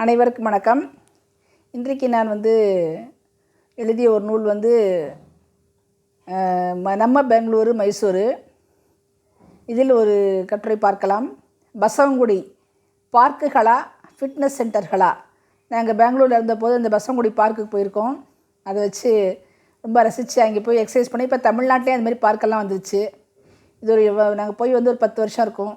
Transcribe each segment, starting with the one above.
அனைவருக்கும் வணக்கம். இன்றைக்கு நான் எழுதிய ஒரு நூல் நம்ம பெங்களூரு மைசூரு. இதில் ஒரு கட்டுரை பார்க்கலாம். பசவங்குடி பார்க்குகளா ஃபிட்னஸ் சென்டர்களா? நாங்கள் பெங்களூரில் இருந்தபோது இந்த பசவங்குடி பார்க்குக்கு போயிருக்கோம். அதை வச்சு ரொம்ப ரசித்து அங்கே போய் எக்ஸசைஸ் பண்ணி இப்போ தமிழ்நாட்டிலே அந்தமாதிரி பார்க்கெல்லாம் வந்துருச்சு. இது நாங்கள் போய் ஒரு 10 வருஷம் இருக்கும்.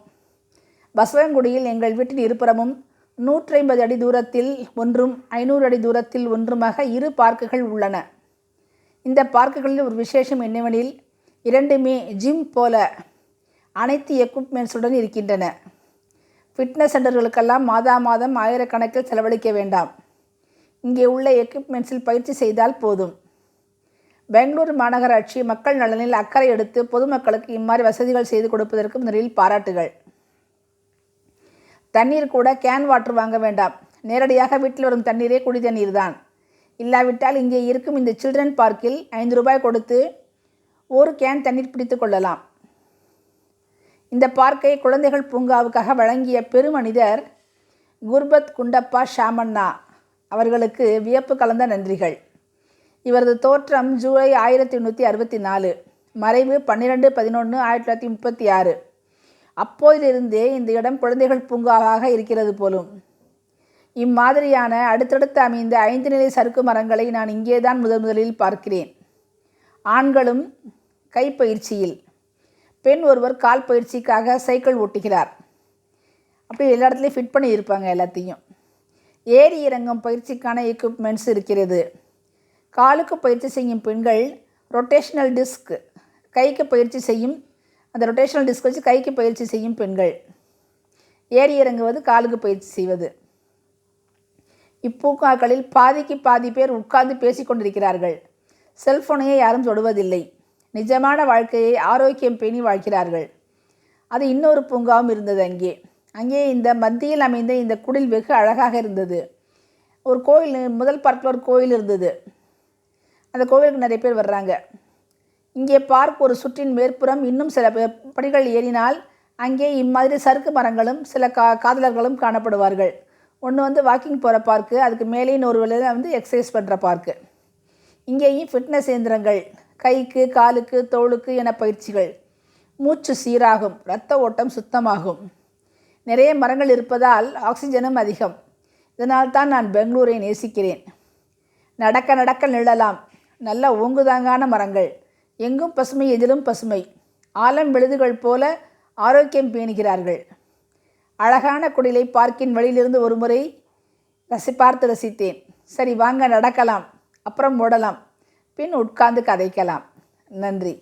பசவங்குடியில் எங்கள் வீட்டின் இருபுறமும் 150 அடி தூரத்தில் ஒன்றும் 500 அடி தூரத்தில் ஒன்றுமாக 2 பார்க்குகள் உள்ளன. இந்த பார்க்குகளில் ஒரு விசேஷம் என்னவெனில், இரண்டுமே ஜிம் போல அனைத்து எக்யூப்மெண்ட்ஸுடன் இருக்கின்றன. ஃபிட்னஸ் சென்டர்களுக்கெல்லாம் மாதம் ஆயிரக்கணக்கில் செலவழிக்க வேண்டாம். இங்கே உள்ள எக்யூப்மெண்ட்ஸில் பயிற்சி செய்தால் போதும். பெங்களூரு மாநகராட்சி மக்கள் நலனில் அக்கறை எடுத்து பொதுமக்களுக்கு இம்மாதிரி வசதிகள் செய்து கொடுப்பதற்கு முதலில் பாராட்டுகள். தண்ணீர் கூட கேன் வாட்டர் வாங்க வேண்டாம். நேரடியாக வீட்டில் வரும் தண்ணீரே குடி தண்ணீர் தான். இல்லாவிட்டால் இங்கே இருக்கும் இந்த சில்ட்ரன் பார்க்கில் 5 ரூபாய் கொடுத்து ஒரு கேன் தண்ணீர் பிடித்து கொள்ளலாம். இந்த பார்க்கை குழந்தைகள் பூங்காவுக்காக வழங்கிய பெருமனிதர் குர்பத் குண்டப்பா ஷாமண்ணா அவர்களுக்கு வியப்பு கலந்த நன்றிகள். இவரது தோற்றம் ஜூலை 1864, மறைவு 12/11/1936. அப்போதிலிருந்தே இந்த இடம் குழந்தைகள் பூங்காவாக இருக்கிறது போலும். இம்மாதிரியான அடுத்தடுத்து அமைந்த 5 நிலை சறுக்கு மரங்களை நான் இங்கேதான் முதலில் பார்க்கிறேன். ஆண்களும் கைப்பயிற்சியில், பெண் ஒருவர் கால் பயிற்சிக்காக சைக்கிள் ஓட்டுகிறார். அப்படி எல்லா இடத்துலையும் ஃபிட் பண்ணி இருப்பாங்க எல்லாத்தையும். ஏறி இறங்கும் பயிற்சிக்கான எக்யூப்மெண்ட்ஸ் இருக்கிறது. காலுக்கு பயிற்சி செய்யும் பெண்கள் ரொட்டேஷனல் டிஸ்க், கைக்கு பயிற்சி செய்யும் அந்த ரொட்டேஷனல் டிஸ்க் வச்சு கைக்கு பயிற்சி செய்யும் பெண்கள். ஏறி இறங்குவது காலுக்கு பயிற்சி செய்வது. இப்பூங்காக்களில் பாதிக்கு பாதி பேர் உட்கார்ந்து பேசி கொண்டிருக்கிறார்கள். செல்ஃபோனையே யாரும் தொடுவதில்லை. நிஜமான வாழ்க்கையை ஆரோக்கியம் பேணி வாழ்கிறார்கள். அது இன்னொரு பூங்காவும் இருந்தது அங்கே இந்த மத்தியில் அமைந்த இந்த குடில் வெகு அழகாக இருந்தது. ஒரு கோயில், முதல் பார்க்கில் ஒரு கோயில் இருந்தது. அந்த கோவிலுக்கு நிறைய பேர் வர்றாங்க. இங்கே பார்க் ஒரு சுற்றின் மேற்புறம் இன்னும் சில படிகள் ஏறினால் அங்கே இம்மாதிரி சறுக்கு மரங்களும் சில காதலர்களும் காணப்படுவார்கள். ஒன்று வாக்கிங் போகிற பார்க்கு, அதுக்கு மேலே ஒரு வேளையில் எக்ஸசைஸ் பண்ணுற பார்க்கு. இங்கேயும் ஃபிட்னஸ் இயந்திரங்கள், கைக்கு காலுக்கு தோளுக்கு என பயிற்சிகள். மூச்சு சீராகும், இரத்த ஓட்டம் சுத்தமாகும். நிறைய மரங்கள் இருப்பதால் ஆக்சிஜனும் அதிகம். இதனால் தான் நான் பெங்களூரை நேசிக்கிறேன். நடக்க நடக்க நிழலாம். நல்ல ஓங்குதாங்கான மரங்கள். எங்கும் பசுமை, எதிலும் பசுமை. ஆலம் விழுதுகள் போல ஆரோக்கியம் பேணுகிறார்கள். அழகான குடிலை பார்க்கின் வழியிலிருந்து ஒரு முறை பார்த்து ரசித்தேன். சரி, வாங்க நடக்கலாம், அப்புறம் ஓடலாம், பின் உட்கார்ந்து கதைக்கலாம். நன்றி.